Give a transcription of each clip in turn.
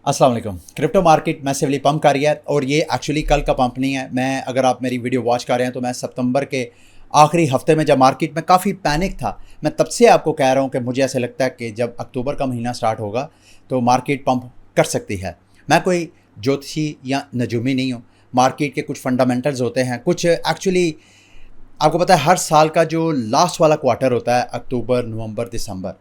अस्सलाम वालेकुम। Crypto market massively pump कर रही है और ये एक्चुअली कल का पंप नहीं है। मैं अगर आप मेरी वीडियो वॉच कर रहे हैं तो मैं सितंबर के आखिरी हफ्ते में जब मार्केट में काफ़ी पैनिक था, मैं तब से आपको कह रहा हूँ कि मुझे ऐसे लगता है कि जब अक्टूबर का महीना स्टार्ट होगा तो मार्केट पंप कर सकती है। मैं कोई ज्योतिषी या नजूमी नहीं हूँ। मार्केट के कुछ फंडामेंटल्स होते हैं, कुछ एक्चुअली आपको पता है हर साल का जो लास्ट वाला क्वार्टर होता है अक्टूबर, नवंबर, दिसंबर,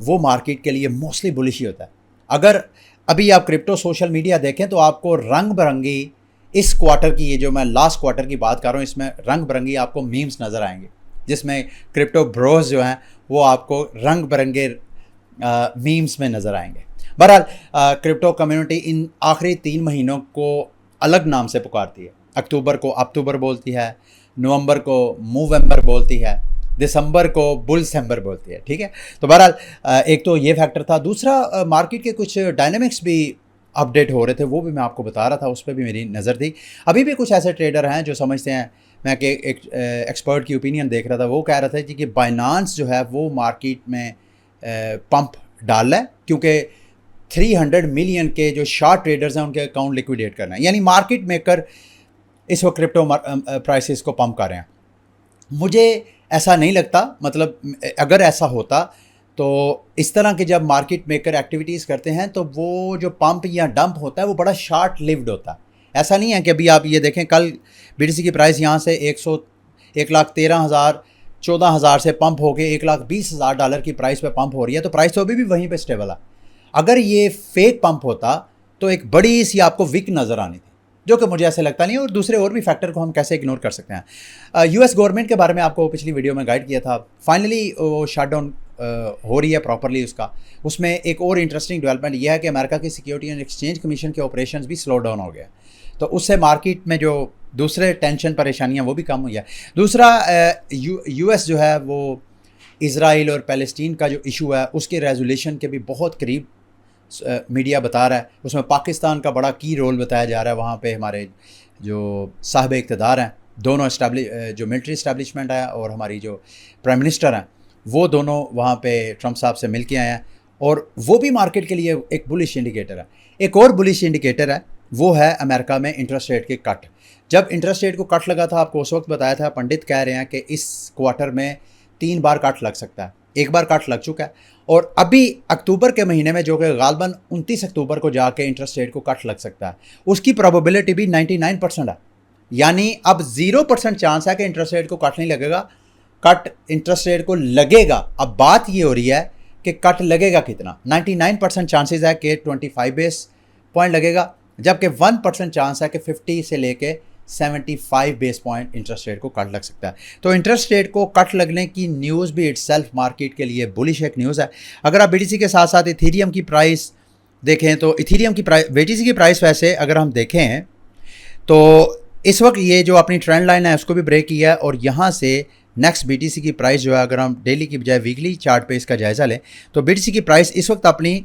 वो मार्केट के लिए मोस्टली बुलिश ही होता है। अगर अभी आप क्रिप्टो सोशल मीडिया देखें तो आपको रंग बिरंगी इस क्वार्टर की, ये जो मैं लास्ट क्वार्टर की बात कर रहा हूँ, इसमें रंग बिरंगी आपको मीम्स नज़र आएंगे जिसमें क्रिप्टो ब्रोज जो हैं वो आपको रंग बिरंगे मीम्स में नज़र आएंगे। बहरहाल क्रिप्टो कम्युनिटी इन आखिरी 3 महीनों को अलग नाम से पुकारती है। अक्टूबर को अक्टूबर बोलती है, नवंबर को मूवम्बर बोलती है, दिसंबर को बुलसेंबर बोलती है। ठीक है, तो बहरहाल एक तो ये फैक्टर था। दूसरा, मार्केट के कुछ डायनामिक्स भी अपडेट हो रहे थे, वो भी मैं आपको बता रहा था, उस पर भी मेरी नज़र थी। अभी भी कुछ ऐसे ट्रेडर हैं जो समझते हैं, मैं कि एक एक्सपर्ट की ओपिनियन देख रहा था, वो कह रहा था कि बाइनांस जो है वो मार्केट में पंप डाल रहा है क्योंकि 300 मिलियन के जो शार्ट ट्रेडर्स हैं उनके अकाउंट लिक्विडेट करना है। यानी मार्केट मेकर इस वक्त क्रिप्टो प्राइसेस को पंप कर रहे हैं। मुझे ऐसा नहीं लगता, मतलब अगर ऐसा होता तो इस तरह के जब मार्केट मेकर एक्टिविटीज़ करते हैं तो वो जो पंप या डंप होता है वो बड़ा शार्ट लिव्ड होता है। ऐसा नहीं है कि अभी आप ये देखें, कल बीटीसी की प्राइस यहाँ से 1,13,000 14,000 से पंप होकर $1,20,000 की प्राइस पे पंप हो रही है, तो प्राइस तो अभी भी वहीं पे स्टेबल है। अगर ये फेक पंप होता तो एक बड़ी सी आपको विक नज़र आनी थी, जो कि मुझे ऐसे लगता नहीं। और दूसरे और भी फैक्टर को हम कैसे इग्नोर कर सकते हैं। यूएस गवर्नमेंट के बारे में आपको पिछली वीडियो में गाइड किया था। फाइनली वो शटडाउन हो रही है प्रॉपरली उसका। उसमें एक और इंटरेस्टिंग डेवलपमेंट यह है कि अमेरिका की सिक्योरिटी एंड एक्सचेंज कमीशन के ऑपरेशंस भी स्लो डाउन हो गए, तो उससे मार्केट में जो दूसरे टेंशन परेशानियां वो भी कम हुई है। दूसरा, यूएस जो है वो इसराइल और पैलेस्टीन का जो इशू है उसके रेजोल्यूशन के भी बहुत करीब मीडिया बता रहा है। उसमें पाकिस्तान का बड़ा की रोल बताया जा रहा है। वहाँ पे हमारे जो साहब इक़्तिदार हैं, दोनों जो मिलिट्री इस्टेब्लिशमेंट है और हमारी जो प्राइम मिनिस्टर हैं, वो दोनों वहाँ पे ट्रंप साहब से मिल के आए हैं, और वो भी मार्केट के लिए एक बुलिश इंडिकेटर है। एक और बुलिश इंडिकेटर है, वो है अमेरिका में इंटरेस्ट रेट के कट। जब इंटरेस्ट रेट को कट लगा था, आपको उस वक्त बताया था, पंडित कह रहे हैं कि इस क्वार्टर में 3 बार कट लग सकता है। एक बार कट लग चुका है, और अभी अक्टूबर के महीने में जो कि गालबन 29 अक्टूबर को जाके इंटरेस्ट रेट को कट लग सकता है, उसकी प्रोबेबिलिटी भी 99% है। यानी अब 0% चांस है कि इंटरेस्ट रेट को कट नहीं लगेगा। कट इंटरेस्ट रेट को लगेगा। अब बात ये हो रही है कि कट लगेगा कितना। 99% चांसेस है कि 25 बेस पॉइंट लगेगा, जबकि 1% चांस है कि 50 से लेके 75 बेस पॉइंट इंटरेस्ट रेट को कट लग सकता है। तो इंटरेस्ट रेट को कट लगने की न्यूज़ भी इटसेल्फ मार्केट के लिए बुलिश एक न्यूज़ है। अगर आप बीटीसी के साथ साथ इथेरियम की प्राइस देखें तो इथेरियम की प्राइस, बीटीसी की प्राइस वैसे अगर हम देखें तो इस वक्त ये जो अपनी ट्रेंड लाइन है उसको भी ब्रेक किया है, और यहाँ से नेक्स्ट बीटीसी की प्राइस जो है, अगर हम डेली की बजाय वीकली चार्ट पे इसका जायज़ा लें तो बीटीसी की प्राइस इस वक्त अपनी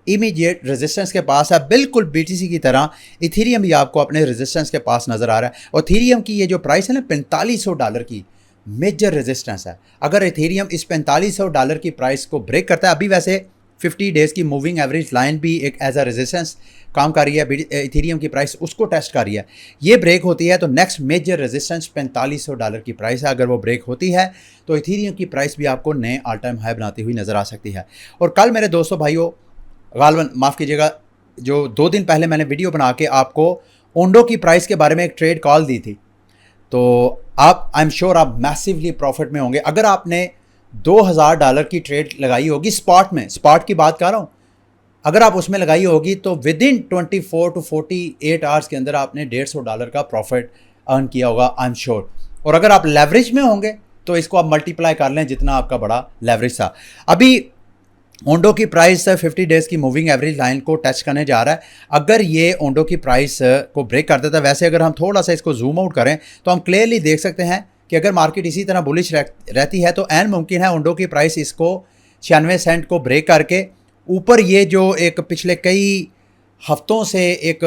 इमीडिएट रेजिस्टेंस के पास है। बिल्कुल बीटीसी की तरह इथेरियम भी आपको अपने रेजिस्टेंस के पास नज़र आ रहा है, और इथेरियम की ये जो प्राइस है ना $4500 की मेजर रेजिस्टेंस है। अगर इथेरियम इस $4500 की प्राइस को ब्रेक करता है, अभी वैसे 50 डेज़ की मूविंग एवरेज लाइन भी एक एज अ रेजिस्टेंस काम कर रही है, इथेरियम की प्राइस उसको टेस्ट कर रही है। ये ब्रेक होती है तो नेक्स्ट मेजर रेजिस्टेंस $4500 की प्राइस है। अगर वो ब्रेक होती है तो इथेरियम की प्राइस भी आपको नए ऑल टाइम हाई बनाती हुई नज़र आ सकती है। और कल मेरे दोस्तों भाइयों, गालबन माफ़ कीजिएगा, जो 2 दिन पहले मैंने वीडियो बना के आपको ओंडो की प्राइस के बारे में एक ट्रेड कॉल दी थी, तो आप, आई एम श्योर आप मैसिवली प्रॉफिट में होंगे। अगर आपने $2000 की ट्रेड लगाई होगी स्पॉट में, स्पॉट की बात कर रहा हूँ, अगर आप उसमें लगाई होगी तो विद इन 24 to 48 आवर्स के अंदर आपने $150 का प्रॉफिट अर्न किया होगा, आई एम श्योर। और अगर आप लेवरेज में होंगे तो इसको आप मल्टीप्लाई कर लें जितना आपका बड़ा लेवरेज था। अभी ओंडो की प्राइस 50 डेज़ की मूविंग एवरेज लाइन को टच करने जा रहा है। अगर ये ओंडो की प्राइस को ब्रेक कर देता है, वैसे अगर हम थोड़ा सा इसको जूम आउट करें तो हम क्लियरली देख सकते हैं कि अगर मार्केट इसी तरह बुलिश रहती है तो ऐन मुमकिन है ओंडो की प्राइस इसको 96 सेंट को ब्रेक करके ऊपर, ये जो एक पिछले कई हफ्तों से एक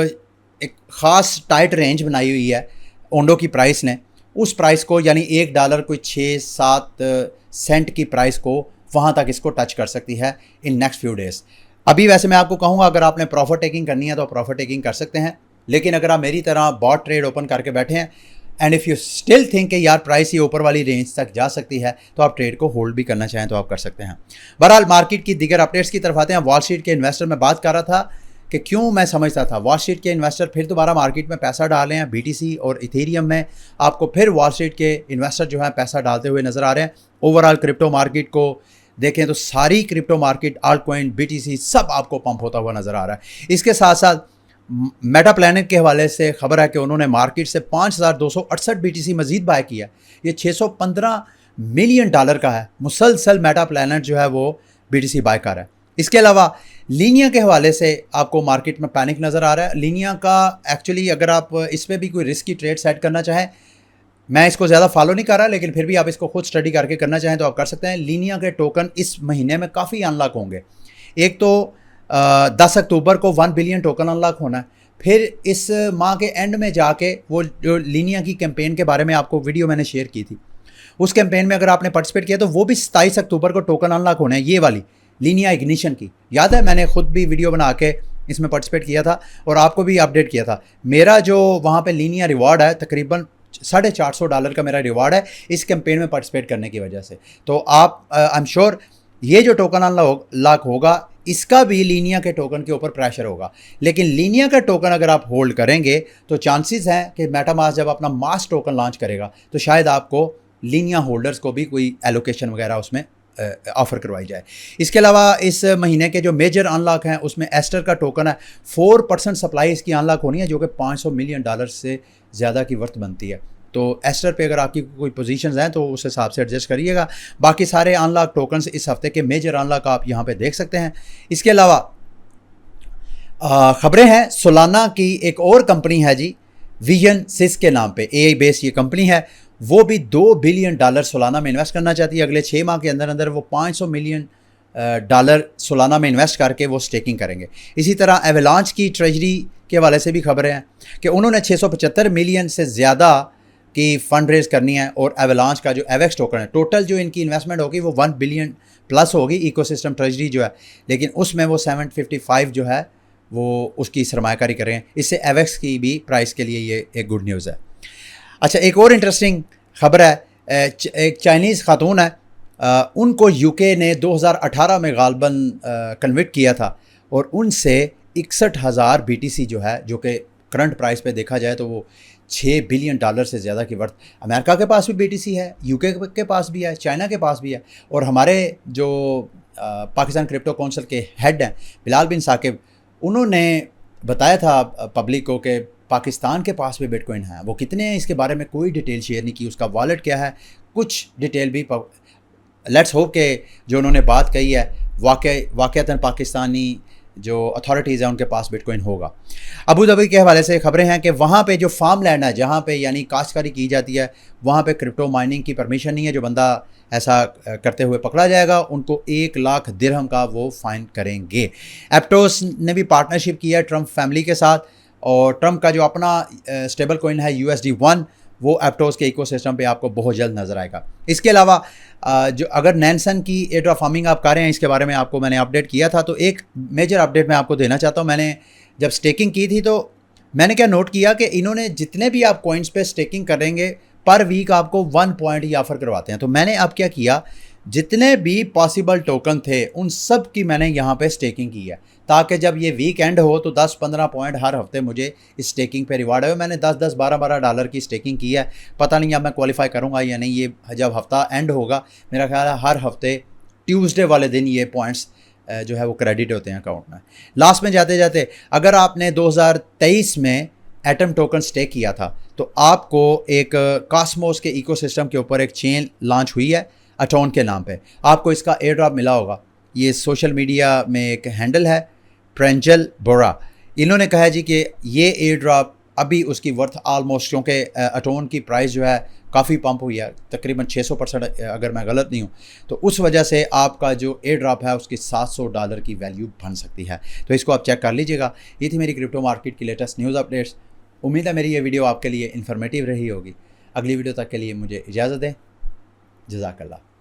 ख़ास टाइट रेंज बनाई हुई है ओंडो की प्राइस ने, उस प्राइस को यानी $1 कोई 6-7 सेंट की प्राइस को वहाँ तक इसको टच कर सकती है इन नेक्स्ट फ्यू डेज़। अभी वैसे मैं आपको कहूँगा अगर आपने प्रॉफिट टेकिंग करनी है तो प्रॉफिट टेकिंग कर सकते हैं, लेकिन अगर आप मेरी तरह बॉट ट्रेड ओपन करके बैठे हैं and if you still think कि यार प्राइस ये ऊपर वाली रेंज तक जा सकती है तो आप ट्रेड को होल्ड भी करना चाहें तो आप कर सकते हैं। बहरहाल मार्केट की दीगर अपडेट्स की तरफ आते हैं। वॉल स्ट्रीट के इन्वेस्टर में बात कर रहा था कि क्यों मैं समझता था वॉल स्ट्रीट के इन्वेस्टर फिर दोबारा मार्केट में पैसा डाले हैं, बीटीसी और इथेरियम में आपको फिर वॉल स्ट्रीट के इन्वेस्टर जो हैं पैसा डालते हुए नज़र आ रहे हैं। ओवरऑल क्रिप्टो मार्केट को देखें तो सारी crypto market, alt coin, BTC सब आपको पंप होता हुआ नज़र आ रहा है। इसके साथ साथ मेटा प्लैनेट के हवाले से खबर है कि उन्होंने मार्केट से 5268 बीटीसी मजीद बाय किया। ये $615 मिलियन का है। मुसलसल मेटा प्लैनेट जो है वो बीटीसी बाय कर रहा है। इसके अलावा लीनिया के हवाले से आपको मार्केट में पैनिक नज़र आ रहा है। लीनिया का एक्चुअली अगर आप इस पर भी कोई रिस्की ट्रेड सेट करना चाहें, मैं इसको ज़्यादा फॉलो नहीं कर रहा, लेकिन फिर भी आप इसको खुद स्टडी करके करना चाहें तो आप कर सकते हैं। लीनिया के टोकन इस महीने में काफ़ी अनलॉक होंगे। एक तो 10 अक्टूबर को 1 बिलियन टोकन अनलॉक होना है। फिर इस माह के एंड में जाके वो जो लीनिया की कैंपेन के बारे में आपको वीडियो मैंने शेयर की थी, उस कैंपेन में अगर आपने पार्टिसिपेट किया तो वो भी 27 अक्टूबर को टोकन अनलॉक होना है, ये वाली लीनिया इग्निशन की। याद है मैंने खुद भी वीडियो बना के इसमें पार्टिसिपेट किया था और आपको भी अपडेट किया था। मेरा जो वहाँ पे लीनिया रिवार्ड है तकरीबन $450 का मेरा रिवार्ड है इस कैंपेन में पार्टिसिपेट करने की वजह से। तो आप आई एम श्योर ये जो टोकन अनलॉक होगा इसका भी लीनिया के टोकन के ऊपर प्रेशर होगा। लेकिन लीनिया का टोकन अगर आप होल्ड करेंगे तो चांसेस हैं कि मेटामास्क जब अपना मास टोकन लॉन्च करेगा तो शायद आपको लीनिया होल्डर्स को भी कोई एलोकेशन वगैरह उसमें ऑफ़र करवाई जाए। इसके अलावा इस महीने के जो मेजर अनलॉक हैं उसमें एस्टर का टोकन है। 4% सप्लाई इसकी अनलॉक होनी है जो कि $500 मिलियन से ज़्यादा की वर्थ बनती है। तो एस्टर पे अगर आपकी कोई पोजीशंस हैं तो उस हिसाब से एडजस्ट करिएगा। बाकी सारे अनलॉक टोकन्स इस हफ्ते के मेजर अनलॉक आप यहाँ पे देख सकते हैं। इसके अलावा ख़बरें हैं सोलाना की एक और कंपनी है जी, विजन सिस के नाम पे AI बेस ये कंपनी है। वो भी $2 बिलियन सोलाना में इन्वेस्ट करना चाहती है। अगले 6 माह के अंदर अंदर वो $500 मिलियन सोलाना में इन्वेस्ट करके वो स्टेकिंग करेंगे। इसी तरह एवलांच की ट्रेजरी के हवाले से भी खबरें हैं कि उन्होंने 675 मिलियन से ज़्यादा की फ़ंड रेज़ करनी है और एवलांच का जो एवेक्स टोकन है टोटल जो इनकी इन्वेस्टमेंट होगी वो 1 बिलियन प्लस होगी। इकोसिस्टम ट्रेजरी जो है, लेकिन उसमें वो 755 जो है वो उसकी सरमायाकारी कर रहे हैं। इससे एवेक्स की भी प्राइस के लिए ये एक गुड न्यूज़ है। अच्छा, एक और इंटरेस्टिंग खबर है, एक चाइनीज़ खातून है, उनको यूके ने 2018 में गालबन कन्विट किया था और उनसे 61,000 बीटीसी जो है, जो कि करंट प्राइस पे देखा जाए तो वो $6 बिलियन से ज़्यादा की वर्थ। अमेरिका के पास भी बीटीसी है, यूके के पास भी है, चाइना के पास भी है। और हमारे जो पाकिस्तान क्रिप्टो काउंसिल के हेड हैं बिलाल बिन साकिब, उन्होंने बताया था पब्लिक को कि पाकिस्तान के पास भी बिटकॉइन है। वो कितने हैं इसके बारे में कोई डिटेल शेयर नहीं की, उसका वॉलेट क्या है कुछ डिटेल भी। लेट्स होप के जो उन्होंने बात कही है वाक़तन पाकिस्तानी जो अथॉरिटीज़ हैं उनके पास बिटकॉइन होगा। अबू धाबी के हवाले से खबरें हैं कि वहाँ पे जो फार्म लैंड है जहाँ पे यानी काश्तकारी की जाती है वहाँ पे क्रिप्टो माइनिंग की परमिशन नहीं है। जो बंदा ऐसा करते हुए पकड़ा जाएगा उनको 1 लाख दिरहम का वो फाइन करेंगे। एप्टोस ने भी पार्टनरशिप किया है ट्रम्प फैमिली के साथ और ट्रम्प का जो अपना स्टेबल कॉइन है USD1 वो एप्टोस के इकोसिस्टम पे आपको बहुत जल्द नज़र आएगा। इसके अलावा जो अगर नैनसन की एयरड्रॉप फार्मिंग आप कर रहे हैं इसके बारे में आपको मैंने अपडेट किया था, तो एक मेजर अपडेट मैं आपको देना चाहता हूँ। मैंने जब स्टेकिंग की थी तो मैंने क्या नोट किया कि इन्होंने जितने भी आप कॉइन्स पे स्टेकिंग करेंगे पर वीक आपको 1 पॉइंट ही ऑफ़र करवाते हैं। तो मैंने अब क्या किया, जितने भी पॉसिबल टोकन थे उन सब की मैंने यहाँ पे स्टेकिंग की है ताकि जब ये वीक एंड हो तो 10-15 पॉइंट हर हफ्ते मुझे इस स्टेकिंग पे रिवार्ड है। मैंने 10-10, 12-12 डॉलर की स्टेकिंग की है। पता नहीं अब मैं क्वालिफाई करूँगा या नहीं। ये जब हफ्ता एंड होगा मेरा ख्याल है हर हफ्ते ट्यूसडे वाले दिन ये पॉइंट्स जो है वो क्रेडिट होते हैं अकाउंट में। लास्ट में जाते जाते अगर आपने 2023 में एटम टोकन स्टेक किया था तो आपको एक कॉस्मोस के इकोसिस्टम के ऊपर एक चेन लॉन्च हुई है अटोन के नाम पे, आपको इसका एयर ड्रॉप मिला होगा। ये सोशल मीडिया में एक हैंडल है प्रेंजल बोरा, इन्होंने कहा है जी कि ये एयर ड्रॉप अभी उसकी वर्थ ऑलमोस्ट, क्योंकि अटोन की प्राइस जो है काफ़ी पंप हुई है तकरीबन 600% अगर मैं गलत नहीं हूँ, तो उस वजह से आपका जो एयर ड्रॉप है उसकी $700 की वैल्यू बन सकती है। तो इसको आप चेक कर लीजिएगा। ये थी मेरी क्रिप्टो मार्केट की लेटेस्ट न्यूज़ अपडेट्स। उम्मीद है मेरी ये वीडियो आपके लिए इन्फॉर्मेटिव रही होगी। अगली वीडियो तक के लिए मुझे इजाज़त दें। जज़ाकल्लाह।